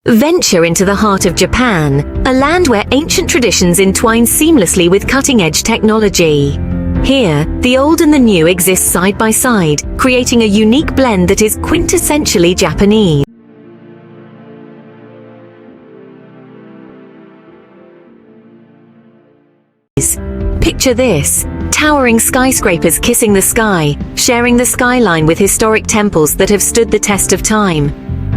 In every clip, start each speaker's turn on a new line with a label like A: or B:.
A: Venture into the heart of Japan, a land where ancient traditions entwine seamlessly with cutting-edge technology. Here, the old and the new exist side by side, creating a unique blend that is quintessentially Japanese. Picture this: towering skyscrapers kissing the sky, sharing the skyline with historic temples that have stood the test of time.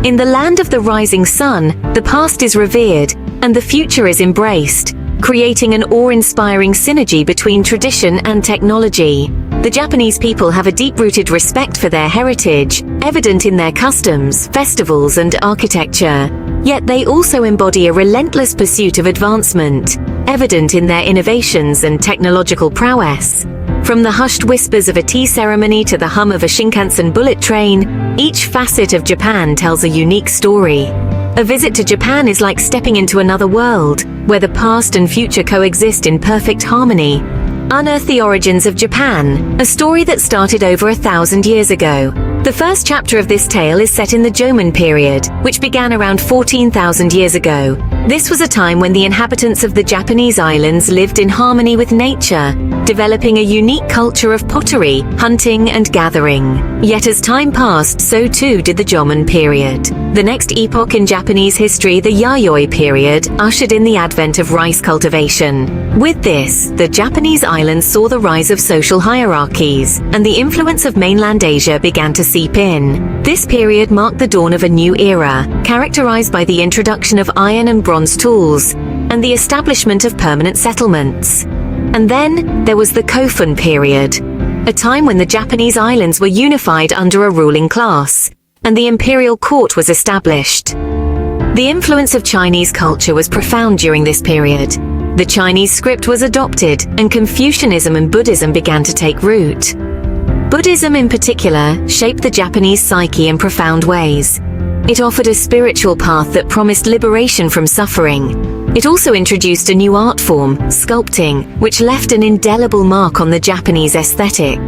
A: In the land of the rising sun, the past is revered, and the future is embraced, creating an awe-inspiring synergy between tradition and technology. The Japanese people have a deep-rooted respect for their heritage, evident in their customs, festivals, and architecture. Yet they also embody a relentless pursuit of advancement, evident in their innovations and technological prowess. From the hushed whispers of a tea ceremony to the hum of a Shinkansen bullet train, each facet of Japan tells a unique story. A visit to Japan is like stepping into another world, where the past and future coexist in perfect harmony. Unearth the origins of Japan, a story that started over 1,000 years ago. The first chapter of this tale is set in the Jomon period, which began around 14,000 years ago. This was a time when the inhabitants of the Japanese islands lived in harmony with nature, developing a unique culture of pottery, hunting, and gathering. Yet as time passed, so too did the Jomon period. The next epoch in Japanese history, the Yayoi period, ushered in the advent of rice cultivation. With this, the Japanese islands saw the rise of social hierarchies, and the influence of mainland Asia began to seep in. This period marked the dawn of a new era, characterized by the introduction of iron and bronze tools, and the establishment of permanent settlements. And then there was the Kofun period, a time when the Japanese islands were unified under a ruling class, and the imperial court was established. The influence of Chinese culture was profound during this period. The Chinese script was adopted, and Confucianism and Buddhism began to take root. Buddhism in particular shaped the Japanese psyche in profound ways. It offered a spiritual path that promised liberation from suffering. It also introduced a new art form, sculpting, which left an indelible mark on the Japanese aesthetic.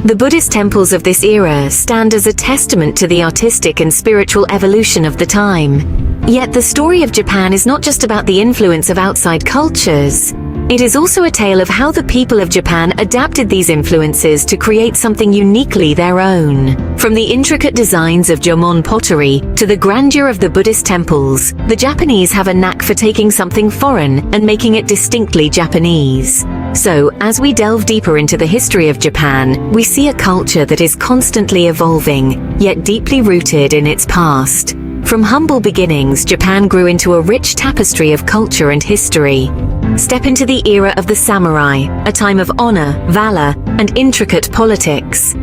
A: The Buddhist temples of this era stand as a testament to the artistic and spiritual evolution of the time. Yet the story of Japan is not just about the influence of outside cultures. It is also a tale of how the people of Japan adapted these influences to create something uniquely their own. From the intricate designs of Jomon pottery to the grandeur of the Buddhist temples, the Japanese have a knack for taking something foreign and making it distinctly Japanese. So, as we delve deeper into the history of Japan, we see a culture that is constantly evolving, yet deeply rooted in its past. From humble beginnings, Japan grew into a rich tapestry of culture and history. Step into the era of the samurai, a time of honor, valor, and intricate politics.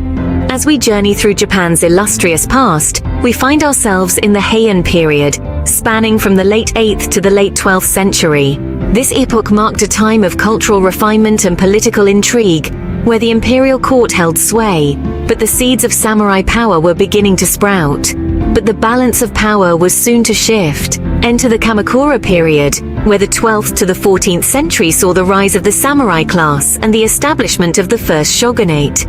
A: As we journey through Japan's illustrious past, we find ourselves in the Heian period, spanning from the late 8th to the late 12th century. This epoch marked a time of cultural refinement and political intrigue, where the imperial court held sway, but the seeds of samurai power were beginning to sprout. But the balance of power was soon to shift. Enter the Kamakura period, where the 12th to the 14th century saw the rise of the samurai class and the establishment of the first shogunate.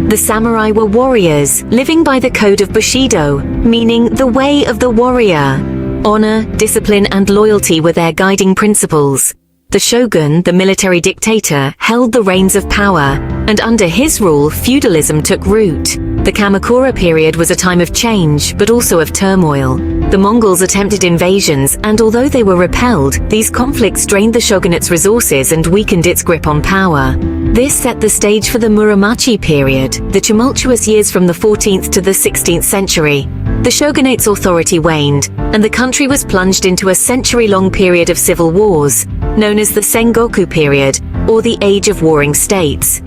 A: The samurai were warriors, living by the code of Bushido, meaning the way of the warrior. Honor, discipline, and loyalty were their guiding principles. The shogun, the military dictator, held the reins of power, and under his rule, feudalism took root. The Kamakura period was a time of change, but also of turmoil. The Mongols attempted invasions, and although they were repelled, these conflicts drained the shogunate's resources and weakened its grip on power. This set the stage for the Muromachi period, the tumultuous years from the 14th to the 16th century. The shogunate's authority waned, and the country was plunged into a century-long period of civil wars, known as the Sengoku period, or the Age of Warring States.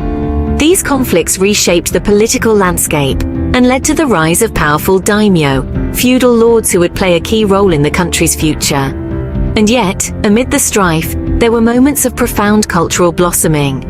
A: These conflicts reshaped the political landscape and led to the rise of powerful daimyo, feudal lords who would play a key role in the country's future. And yet, amid the strife, there were moments of profound cultural blossoming.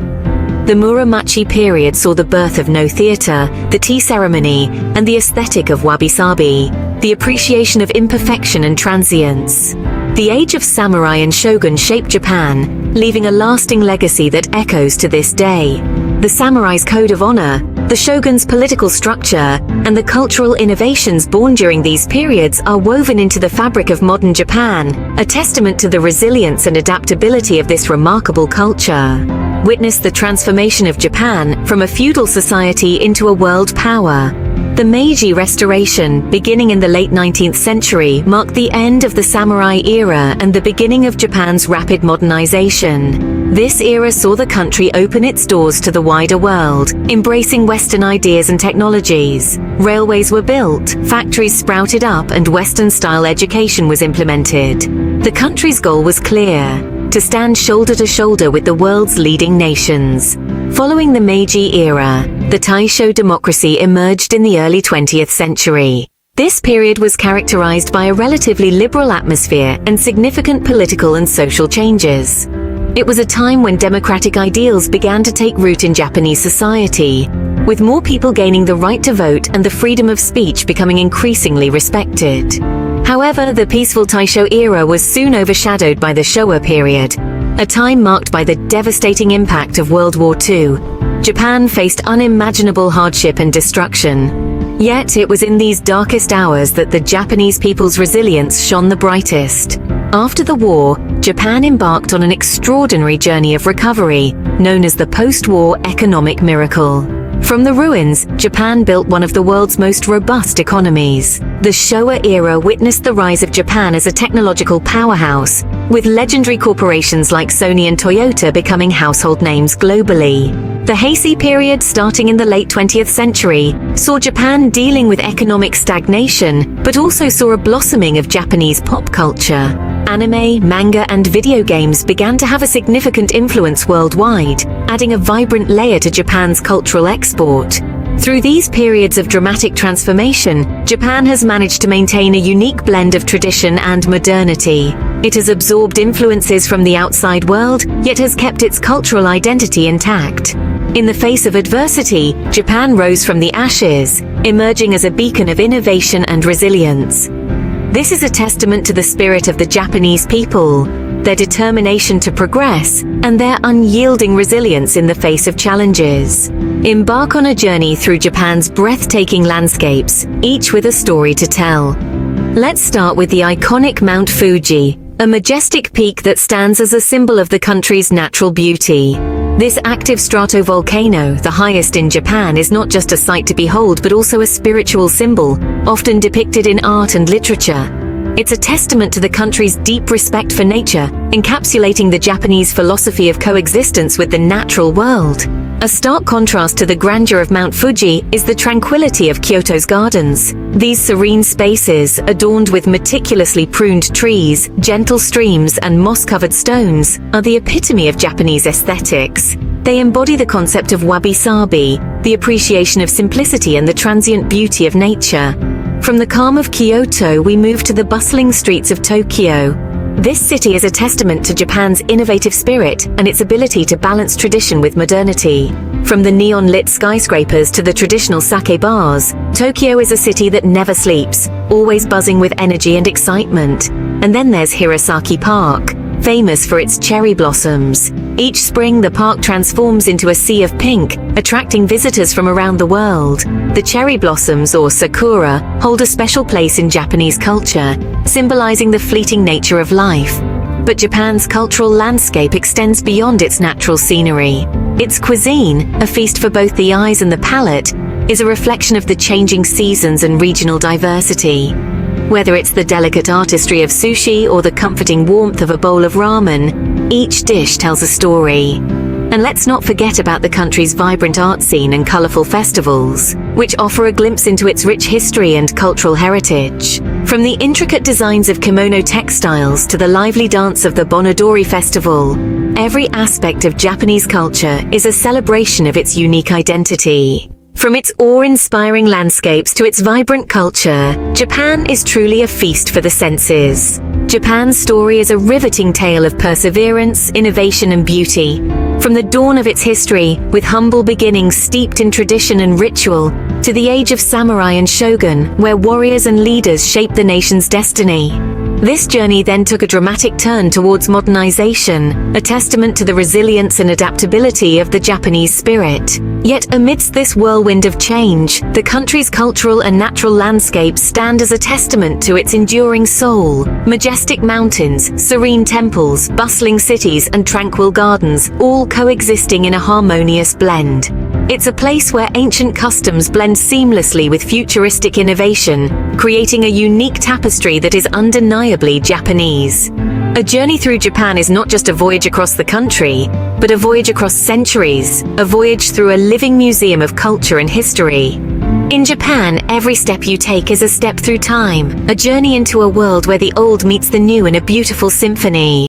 A: The Muromachi period saw the birth of no theater, the tea ceremony, and the aesthetic of wabi-sabi, the appreciation of imperfection and transience. The age of samurai and shogun shaped Japan, leaving a lasting legacy that echoes to this day. The samurai's code of honor, The shogun's political structure and the cultural innovations born during these periods are woven into the fabric of modern Japan, a testament to the resilience and adaptability of this remarkable culture. Witness the transformation of Japan from a feudal society into a world power. The Meiji Restoration, beginning in the late 19th century, marked the end of the samurai era and the beginning of Japan's rapid modernization. This era saw the country open its doors to the wider world, embracing Western ideas and technologies. Railways were built, factories sprouted up, and Western-style education was implemented. The country's goal was clear: to stand shoulder to shoulder with the world's leading nations. Following the Meiji era, the Taisho democracy emerged in the early 20th century. This period was characterized by a relatively liberal atmosphere and significant political and social changes. It was a time when democratic ideals began to take root in Japanese society, with more people gaining the right to vote and the freedom of speech becoming increasingly respected. However, the peaceful Taisho era was soon overshadowed by the Showa period, a time marked by the devastating impact of World War II. Japan faced unimaginable hardship and destruction. Yet it was in these darkest hours that the Japanese people's resilience shone the brightest. After the war, Japan embarked on an extraordinary journey of recovery, known as the post-war economic miracle. From the ruins, Japan built one of the world's most robust economies. The Showa era witnessed the rise of Japan as a technological powerhouse, with legendary corporations like Sony and Toyota becoming household names globally. The Heisei period, starting in the late 20th century, saw Japan dealing with economic stagnation, but also saw a blossoming of Japanese pop culture. Anime, manga, and video games began to have a significant influence worldwide, adding a vibrant layer to Japan's cultural export. Through these periods of dramatic transformation, Japan has managed to maintain a unique blend of tradition and modernity. It has absorbed influences from the outside world, yet has kept its cultural identity intact. In the face of adversity, Japan rose from the ashes, emerging as a beacon of innovation and resilience. This is a testament to the spirit of the Japanese people, their determination to progress, and their unyielding resilience in the face of challenges. Embark on a journey through Japan's breathtaking landscapes, each with a story to tell. Let's start with the iconic Mount Fuji, a majestic peak that stands as a symbol of the country's natural beauty. This active stratovolcano, the highest in Japan, is not just a sight to behold but also a spiritual symbol, often depicted in art and literature. It's a testament to the country's deep respect for nature, encapsulating the Japanese philosophy of coexistence with the natural world. A stark contrast to the grandeur of Mount Fuji is the tranquility of Kyoto's gardens. These serene spaces, adorned with meticulously pruned trees, gentle streams, and moss-covered stones, are the epitome of Japanese aesthetics. They embody the concept of wabi-sabi, the appreciation of simplicity and the transient beauty of nature. From the calm of Kyoto, we move to the bustling streets of Tokyo. This city is a testament to Japan's innovative spirit and its ability to balance tradition with modernity. From the neon-lit skyscrapers to the traditional sake bars, Tokyo is a city that never sleeps, always buzzing with energy and excitement. And then there's Hirosaki Park, famous for its cherry blossoms. Each spring, the park transforms into a sea of pink, attracting visitors from around the world. The cherry blossoms, or sakura, hold a special place in Japanese culture, symbolizing the fleeting nature of life. But Japan's cultural landscape extends beyond its natural scenery. Its cuisine, a feast for both the eyes and the palate, is a reflection of the changing seasons and regional diversity. Whether it's the delicate artistry of sushi or the comforting warmth of a bowl of ramen, each dish tells a story. And let's not forget about the country's vibrant art scene and colorful festivals, which offer a glimpse into its rich history and cultural heritage. From the intricate designs of kimono textiles to the lively dance of the Bonodori Festival, every aspect of Japanese culture is a celebration of its unique identity. From its awe-inspiring landscapes to its vibrant culture, Japan is truly a feast for the senses. Japan's story is a riveting tale of perseverance, innovation, and beauty. From the dawn of its history, with humble beginnings steeped in tradition and ritual, to the age of samurai and shogun, where warriors and leaders shaped the nation's destiny. This journey then took a dramatic turn towards modernization, a testament to the resilience and adaptability of the Japanese spirit. Yet amidst this whirlwind of change, the country's cultural and natural landscapes stand as a testament to its enduring soul. Majestic mountains, serene temples, bustling cities, and tranquil gardens, all coexisting in a harmonious blend. It's a place where ancient customs blend seamlessly with futuristic innovation, creating a unique tapestry that is undeniably Japanese. A journey through Japan is not just a voyage across the country, but a voyage across centuries, a voyage through a living museum of culture and history. In Japan, every step you take is a step through time, a journey into a world where the old meets the new in a beautiful symphony.